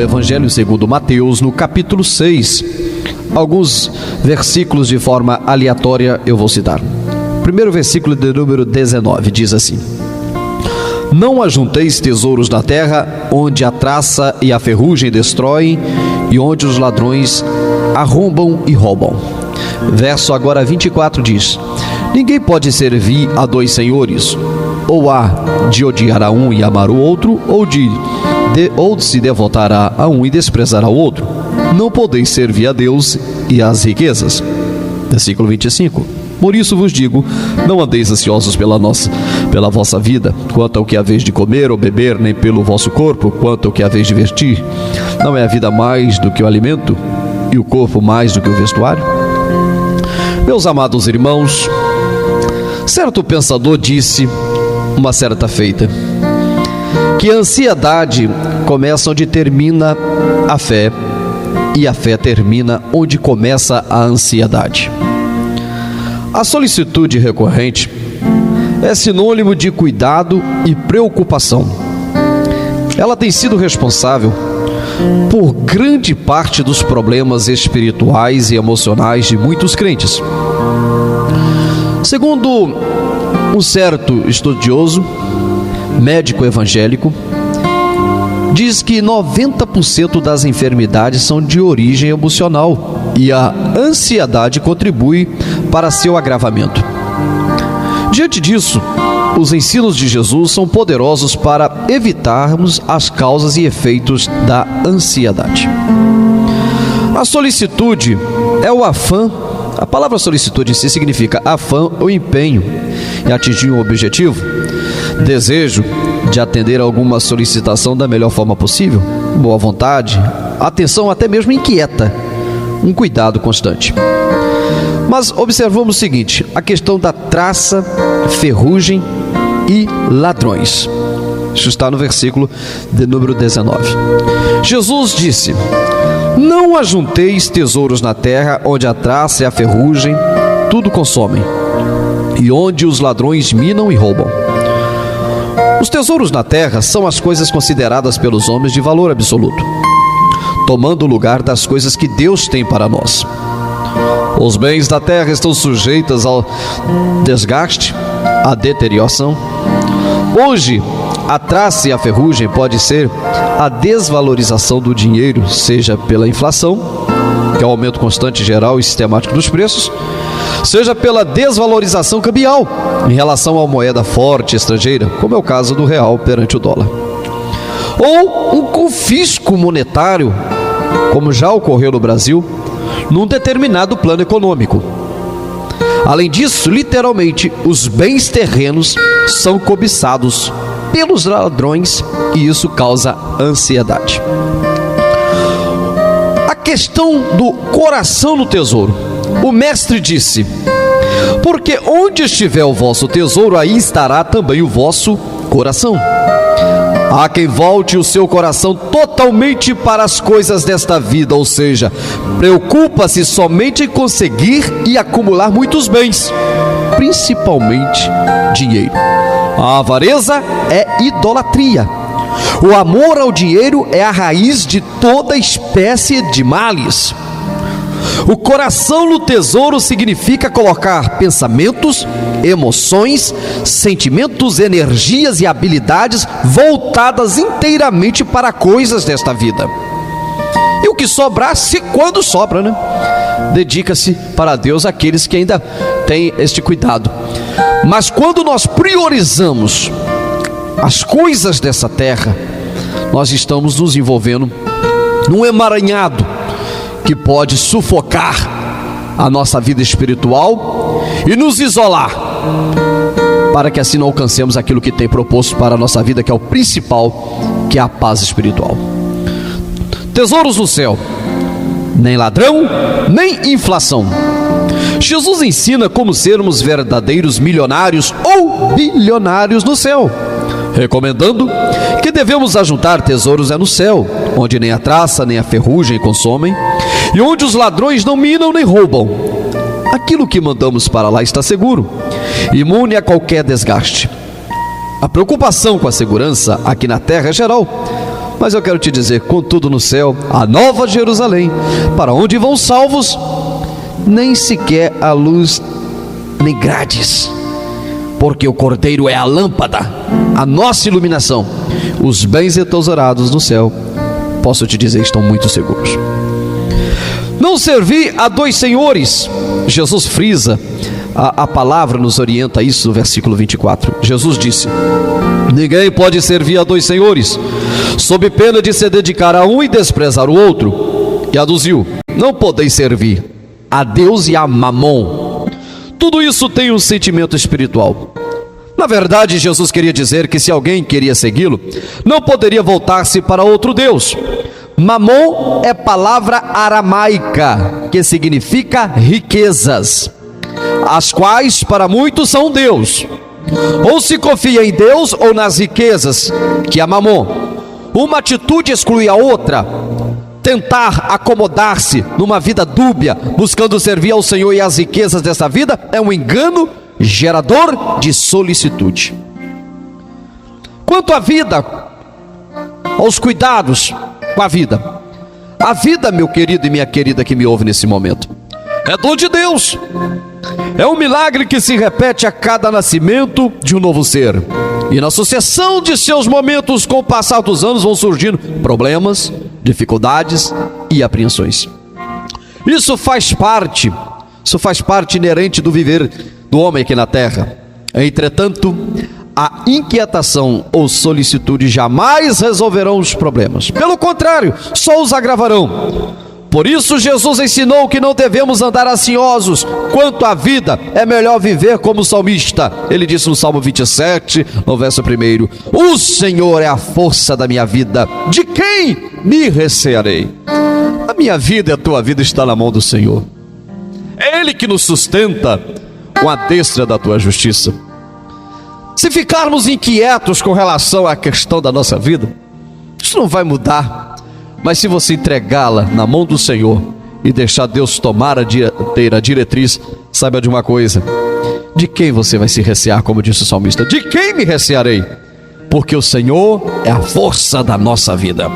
Evangelho segundo Mateus, no capítulo 6. Alguns versículos de forma aleatória eu vou citar. Primeiro versículo de número 19 diz assim: Não ajunteis tesouros na terra, onde a traça e a ferrugem destroem, e onde os ladrões arrombam e roubam. Verso agora 24 diz: Ninguém pode servir a dois senhores, ou há de odiar a um e amar o outro, ou se devotará a um e desprezará o outro. Não podeis servir a Deus e às riquezas. Versículo 25: Por isso vos digo, não andeis ansiosos pela vossa vida, quanto ao que haveis de comer ou beber, nem pelo vosso corpo, quanto ao que haveis de vestir. Não é a vida mais do que o alimento, e o corpo mais do que o vestuário? Meus amados irmãos, certo pensador disse, uma certa feita, que a ansiedade começa onde termina a fé, e a fé termina onde começa a ansiedade. A solicitude recorrente é sinônimo de cuidado e preocupação. Ela tem sido responsável por grande parte dos problemas espirituais e emocionais de muitos crentes. Segundo um certo estudioso, médico evangélico, diz que 90% das enfermidades são de origem emocional e a ansiedade contribui para seu agravamento. Diante disso, os ensinos de Jesus são poderosos para evitarmos as causas e efeitos da ansiedade. A solicitude é o afã. A palavra solicitude em si significa afã ou empenho em atingir um objetivo, desejo de atender a alguma solicitação da melhor forma possível, boa vontade, atenção até mesmo inquieta, um cuidado constante. Mas observamos o seguinte: a questão da traça, ferrugem e ladrões. Isso está no versículo de número 19. Jesus disse: Não ajunteis tesouros na terra, onde a traça e a ferrugem tudo consomem, e onde os ladrões minam e roubam. Os tesouros na terra são as coisas consideradas pelos homens de valor absoluto, tomando o lugar das coisas que Deus tem para nós. Os bens da terra estão sujeitos ao desgaste, à deterioração. Hoje, a traça e a ferrugem pode ser a desvalorização do dinheiro, seja pela inflação, que é o aumento constante, geral e sistemático dos preços, seja pela desvalorização cambial em relação à moeda forte estrangeira, como é o caso do real perante o dólar, ou um confisco monetário, como já ocorreu no Brasil, num determinado plano econômico. Além disso, literalmente, os bens terrenos são cobiçados pelos ladrões e isso causa ansiedade. A questão do coração no tesouro. O mestre disse: Porque onde estiver o vosso tesouro, aí estará também o vosso coração. Há quem volte o seu coração totalmente para as coisas desta vida, ou seja, preocupa-se somente em conseguir e acumular muitos bens, principalmente dinheiro. A avareza é idolatria. O amor ao dinheiro é a raiz de toda espécie de males. O coração no tesouro significa colocar pensamentos, emoções, sentimentos, energias e habilidades voltadas inteiramente para coisas desta vida. E o que sobrar, quando sobra, né? Dedica-se para Deus aqueles que ainda têm este cuidado. Mas quando nós priorizamos as coisas dessa terra, nós estamos nos envolvendo num emaranhado que pode sufocar a nossa vida espiritual e nos isolar, para que assim não alcancemos aquilo que tem proposto para a nossa vida, que é o principal, que é a paz espiritual. Tesouros no céu, nem ladrão, nem inflação. Jesus ensina como sermos verdadeiros milionários ou bilionários no céu, recomendando que devemos ajuntar tesouros no céu, onde nem a traça nem a ferrugem consomem, e onde os ladrões não minam nem roubam. Aquilo que mandamos para lá está seguro, imune a qualquer desgaste. A preocupação com a segurança aqui na terra é geral, Mas eu quero te dizer, contudo no céu, a nova Jerusalém, para onde vão salvos, nem sequer a luz nem grades, porque o Cordeiro é a lâmpada, a nossa iluminação. Os bens entesourados no céu, posso te dizer, estão muito seguros. Não servir a dois senhores. Jesus frisa, a palavra nos orienta isso no versículo 24. Jesus disse: ninguém pode servir a dois senhores, sob pena de se dedicar a um e desprezar o outro. E aduziu: não podeis servir a Deus e a Mamon. Tudo isso tem um sentimento espiritual. Na verdade, Jesus queria dizer que se alguém queria segui-lo, não poderia voltar-se para outro Deus. Mamon é palavra aramaica que significa riquezas, as quais para muitos são Deus. Ou se confia em Deus ou nas riquezas, que é Mamon. Uma atitude exclui a outra. Tentar acomodar-se numa vida dúbia, buscando servir ao Senhor e às riquezas dessa vida, é um engano gerador de solicitude. Quanto à vida, aos cuidados com a vida, meu querido e minha querida que me ouve nesse momento, é dom de Deus. É um milagre que se repete a cada nascimento de um novo ser. E na sucessão de seus momentos, com o passar dos anos, vão surgindo problemas, dificuldades e apreensões. Isso faz parte inerente do viver do homem aqui na terra. Entretanto, a inquietação ou solicitude jamais resolverão os problemas. Pelo contrário, só os agravarão. Por isso Jesus ensinou que não devemos andar ansiosos quanto à vida. É melhor viver como o salmista. Ele disse no Salmo 27, no verso 1: o Senhor é a força da minha vida, de quem me recearei? A minha vida e a tua vida está na mão do Senhor. É Ele que nos sustenta com a destra da tua justiça. Se ficarmos inquietos com relação à questão da nossa vida, isso não vai mudar. Mas se você entregá-la na mão do Senhor e deixar Deus tomar a diretriz, saiba de uma coisa: de quem você vai se recear, como disse o salmista? De quem me recearei? Porque o Senhor é a força da nossa vida.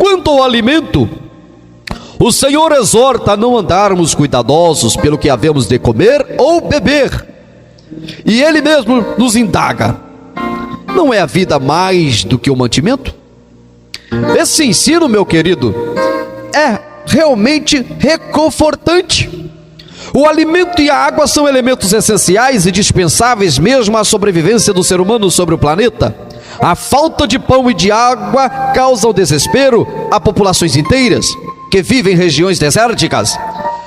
Quanto ao alimento, o Senhor exorta a não andarmos cuidadosos pelo que havemos de comer ou beber. E Ele mesmo nos indaga: não é a vida mais do que o mantimento? Esse ensino, meu querido, é realmente reconfortante. O alimento e a água são elementos essenciais e dispensáveis mesmo à sobrevivência do ser humano sobre o planeta. A falta de pão e de água causa o desespero a populações inteiras que vivem em regiões desérticas.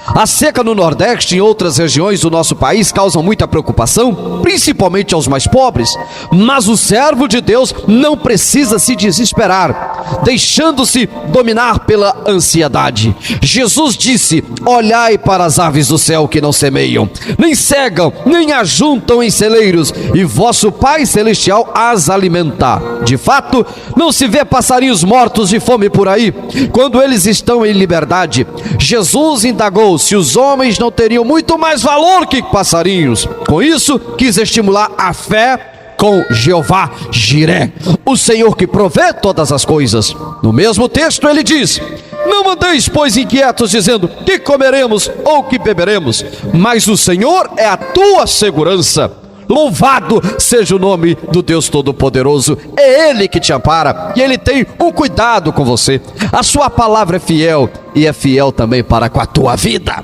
A seca no Nordeste e em outras regiões do nosso país causam muita preocupação, principalmente aos mais pobres. Mas o servo de Deus não precisa se desesperar, deixando-se dominar pela ansiedade. Jesus disse: olhai para as aves do céu, que não semeiam, nem cegam, nem ajuntam em celeiros, e vosso Pai Celestial as alimenta. De fato, não se vê passarinhos mortos de fome por aí, quando eles estão em liberdade. Jesus indagou se os homens não teriam muito mais valor que passarinhos. Com isso, quis estimular a fé com Jeová Jiré, o Senhor que provê todas as coisas. No mesmo texto ele diz: não andeis, pois, inquietos, dizendo que comeremos ou que beberemos, mas o Senhor é a tua segurança. Louvado seja o nome do Deus Todo-Poderoso. É Ele que te ampara e Ele tem um cuidado com você. A sua palavra é fiel e é fiel também para com a tua vida.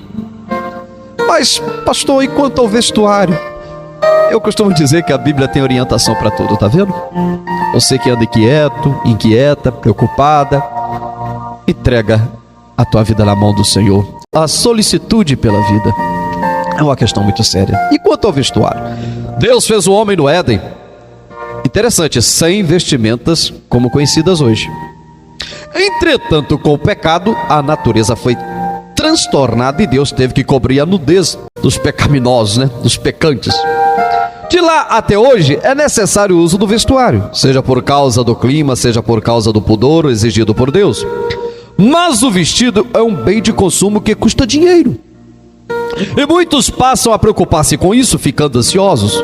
Mas, pastor, e quanto ao vestuário? Eu costumo dizer que a Bíblia tem orientação para tudo, tá vendo? Você que anda inquieto, inquieta, preocupada, entrega a tua vida na mão do Senhor. A solicitude pela vida é uma questão muito séria. E quanto ao vestuário? Deus fez o homem no Éden, interessante, sem vestimentas como conhecidas hoje. Entretanto, com o pecado, a natureza foi transtornada e Deus teve que cobrir a nudez dos pecaminosos, dos pecantes. De lá até hoje é necessário o uso do vestuário, seja por causa do clima, seja por causa do pudor exigido por Deus. Mas o vestido é um bem de consumo que custa dinheiro. E muitos passam a preocupar-se com isso, ficando ansiosos.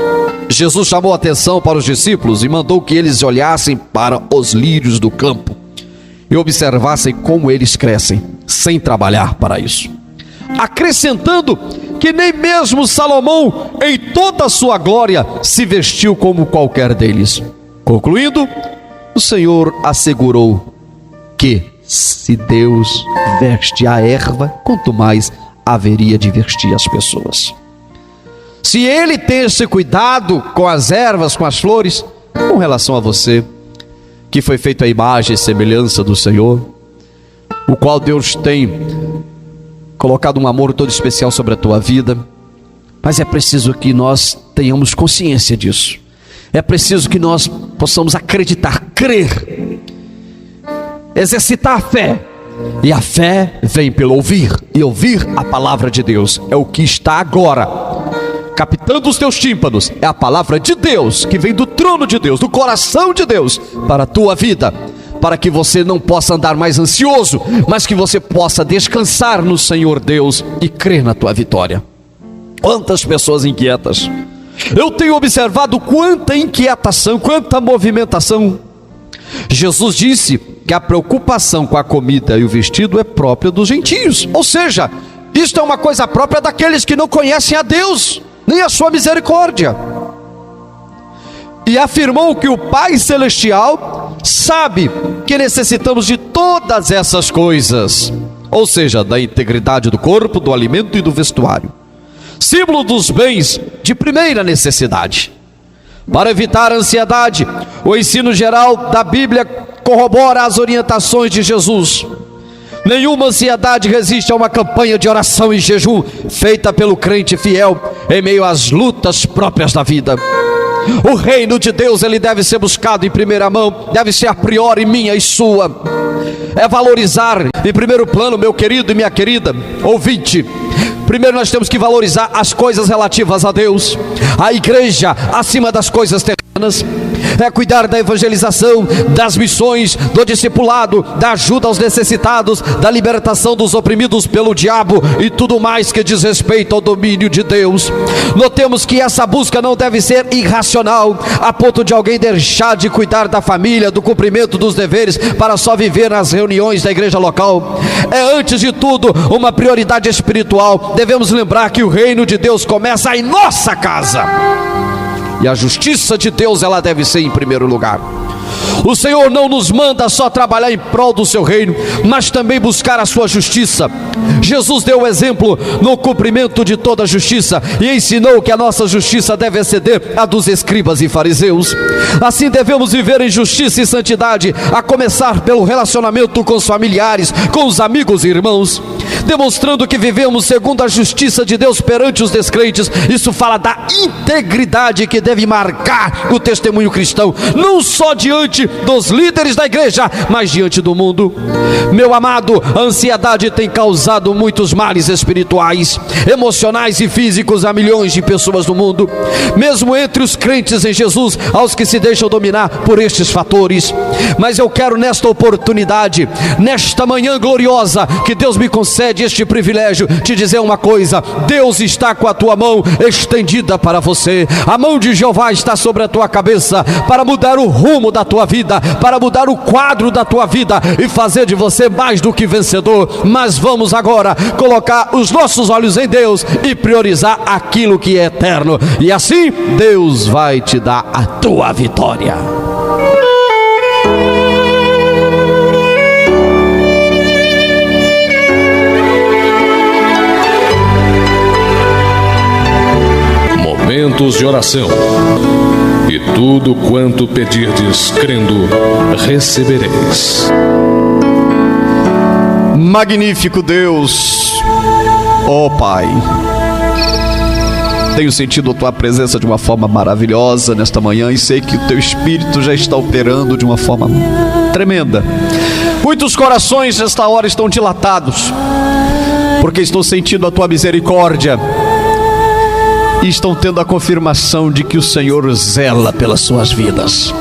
Jesus chamou a atenção para os discípulos e mandou que eles olhassem para os lírios do campo, e observassem como eles crescem, sem trabalhar para isso. Acrescentando que nem mesmo Salomão, em toda a sua glória, se vestiu como qualquer deles. Concluindo, o Senhor assegurou que, se Deus veste a erva, quanto mais haveria de vestir as pessoas. Se Ele tem esse cuidado com as ervas, com as flores, com relação a você, que foi feito à imagem e semelhança do Senhor, o qual Deus tem colocado um amor todo especial sobre a tua vida, mas é preciso que nós tenhamos consciência disso. É preciso que nós possamos acreditar, crer, exercitar a fé. E a fé vem pelo ouvir, e ouvir a palavra de Deus. É o que está agora captando os teus tímpanos. É a palavra de Deus, que vem do trono de Deus, do coração de Deus, para a tua vida, para que você não possa andar mais ansioso, mas que você possa descansar no Senhor Deus e crer na tua vitória. Quantas pessoas inquietas! Eu tenho observado quanta inquietação, quanta movimentação. Jesus disse que a preocupação com a comida e o vestido é própria dos gentios. Ou seja, isto é uma coisa própria daqueles que não conhecem a Deus, nem a sua misericórdia. E afirmou que o Pai Celestial sabe que necessitamos de todas essas coisas, ou seja, da integridade do corpo, do alimento e do vestuário, símbolo dos bens de primeira necessidade. Para evitar a ansiedade, o ensino geral da Bíblia corrobora as orientações de Jesus. Nenhuma ansiedade resiste a uma campanha de oração e jejum feita pelo crente fiel em meio às lutas próprias da vida. O reino de Deus, ele deve ser buscado em primeira mão, deve ser a priori minha e sua. É valorizar em primeiro plano, meu querido e minha querida ouvinte. Primeiro nós temos que valorizar as coisas relativas a Deus, a igreja acima das coisas terrenas. É cuidar da evangelização, das missões, do discipulado, da ajuda aos necessitados, da libertação dos oprimidos pelo diabo e tudo mais que diz respeito ao domínio de Deus. Notemos que essa busca não deve ser irracional, a ponto de alguém deixar de cuidar da família, do cumprimento dos deveres, para só viver nas reuniões da igreja local. É antes de tudo uma prioridade espiritual. Devemos lembrar que o reino de Deus começa em nossa casa, e a justiça de Deus, ela deve ser em primeiro lugar. O Senhor não nos manda só trabalhar em prol do seu reino, mas também buscar a sua justiça. Jesus deu o exemplo no cumprimento de toda a justiça e ensinou que a nossa justiça deve exceder a dos escribas e fariseus. Assim devemos viver em justiça e santidade, a começar pelo relacionamento com os familiares, com os amigos e irmãos, demonstrando que vivemos segundo a justiça de Deus perante os descrentes. Isso fala da integridade que deve marcar o testemunho cristão, não só diante dos líderes da igreja, mas diante do mundo. Meu amado, a ansiedade tem causado muitos males espirituais, emocionais e físicos a milhões de pessoas no mundo, mesmo entre os crentes em Jesus, aos que se deixam dominar por estes fatores. Mas eu quero nesta oportunidade, nesta manhã gloriosa que Deus me concede este privilégio, te dizer uma coisa: Deus está com a tua mão estendida para você. A mão de Jeová está sobre a tua cabeça para mudar o rumo da tua vida, para mudar o quadro da tua vida e fazer de você mais do que vencedor. Mas vamos agora colocar os nossos olhos em Deus e priorizar aquilo que é eterno, e assim Deus vai te dar a tua vitória. Momentos de oração. E tudo quanto pedirdes, crendo, recebereis. Magnífico Deus, ó Pai, tenho sentido a tua presença de uma forma maravilhosa nesta manhã e sei que o teu Espírito já está operando de uma forma tremenda. Muitos corações nesta hora estão dilatados, porque estão sentindo a tua misericórdia e estão tendo a confirmação de que o Senhor zela pelas suas vidas.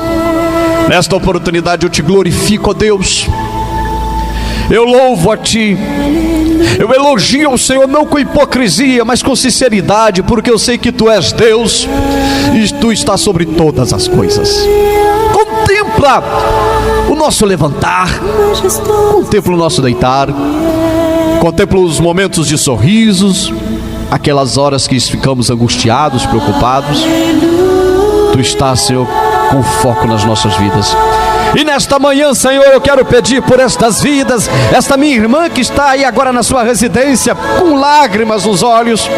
Nesta oportunidade eu te glorifico, ó Deus. Eu louvo a Ti. Eu elogio o Senhor não com hipocrisia, mas com sinceridade, porque eu sei que Tu és Deus e Tu estás sobre todas as coisas. Contempla o nosso levantar, contempla o nosso deitar, contempla os momentos de sorrisos, aquelas horas que ficamos angustiados, preocupados. Tu estás, Senhor, com foco nas nossas vidas. E nesta manhã, Senhor, eu quero pedir por estas vidas, esta minha irmã que está aí agora na sua residência, com lágrimas nos olhos,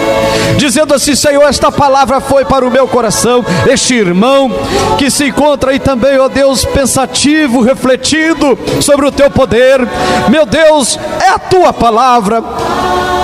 dizendo assim: Senhor, esta palavra foi para o meu coração. Este irmão que se encontra aí também, ó Deus, pensativo, refletindo sobre o Teu poder. Meu Deus, é a Tua palavra.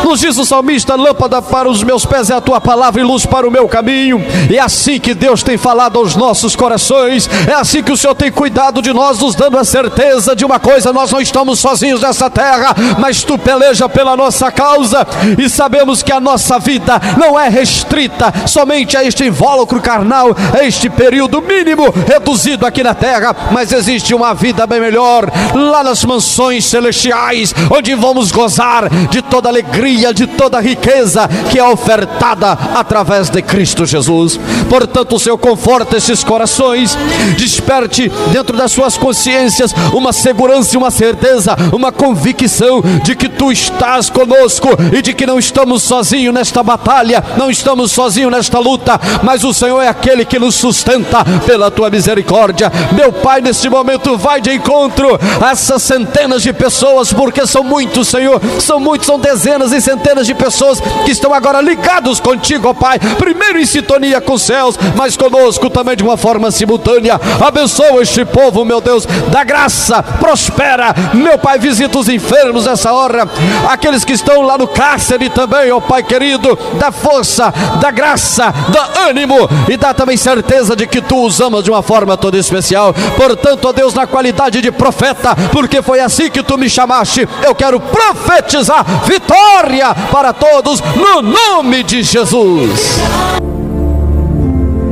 Nos diz o salmista: lâmpada para os meus pés é a Tua palavra e luz para o meu caminho. É assim que Deus tem falado aos nossos corações. É assim que o Senhor tem cuidado de nós, nos dando a certeza de uma coisa: nós não estamos sozinhos nessa terra, mas Tu peleja pela nossa causa. E sabemos que a nossa vida não é restrita somente a este invólucro carnal, a este período mínimo reduzido aqui na terra, mas existe uma vida bem melhor lá nas mansões celestiais, onde vamos gozar de toda alegria, de toda a riqueza que é ofertada através de Cristo Jesus. Portanto, o Senhor conforta esses corações, desperte dentro das suas consciências uma segurança e uma certeza, uma convicção de que Tu estás conosco e de que não estamos sozinhos nesta batalha, não estamos sozinhos nesta luta, mas o Senhor é aquele que nos sustenta pela Tua misericórdia. Meu Pai, neste momento vai de encontro a essas centenas de pessoas, porque são muitos, Senhor, são muitos, são dezenas e centenas de pessoas que estão agora ligados contigo, ó Pai, primeiro em sintonia com os céus, mas conosco também de uma forma simultânea. Abençoa este povo, meu Deus, dá graça, prospera, meu Pai, visita os enfermos nessa hora, aqueles que estão lá no cárcere também, ó Pai querido, dá força, dá graça, dá ânimo e dá também certeza de que Tu os amas de uma forma toda especial. Portanto, ó Deus, na qualidade de profeta, porque foi assim que Tu me chamaste, eu quero profetizar vitória para todos, no nome de Jesus.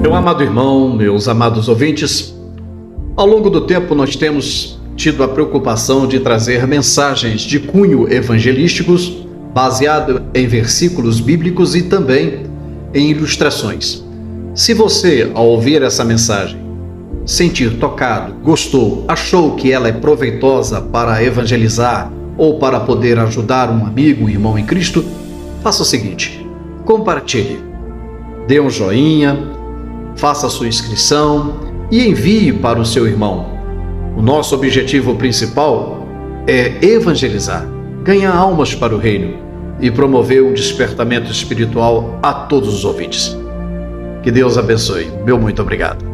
Meu amado irmão, meus amados ouvintes, ao longo do tempo nós temos tido a preocupação de trazer mensagens de cunho evangelísticos, baseado em versículos bíblicos e também em ilustrações. Se você, ao ouvir essa mensagem, sentir tocado, gostou, achou que ela é proveitosa para evangelizar ou para poder ajudar um amigo, um irmão em Cristo, faça o seguinte: compartilhe, dê um joinha, faça a sua inscrição e envie para o seu irmão. O nosso objetivo principal é evangelizar, ganhar almas para o reino e promover um despertamento espiritual a todos os ouvintes. Que Deus abençoe. Meu muito obrigado.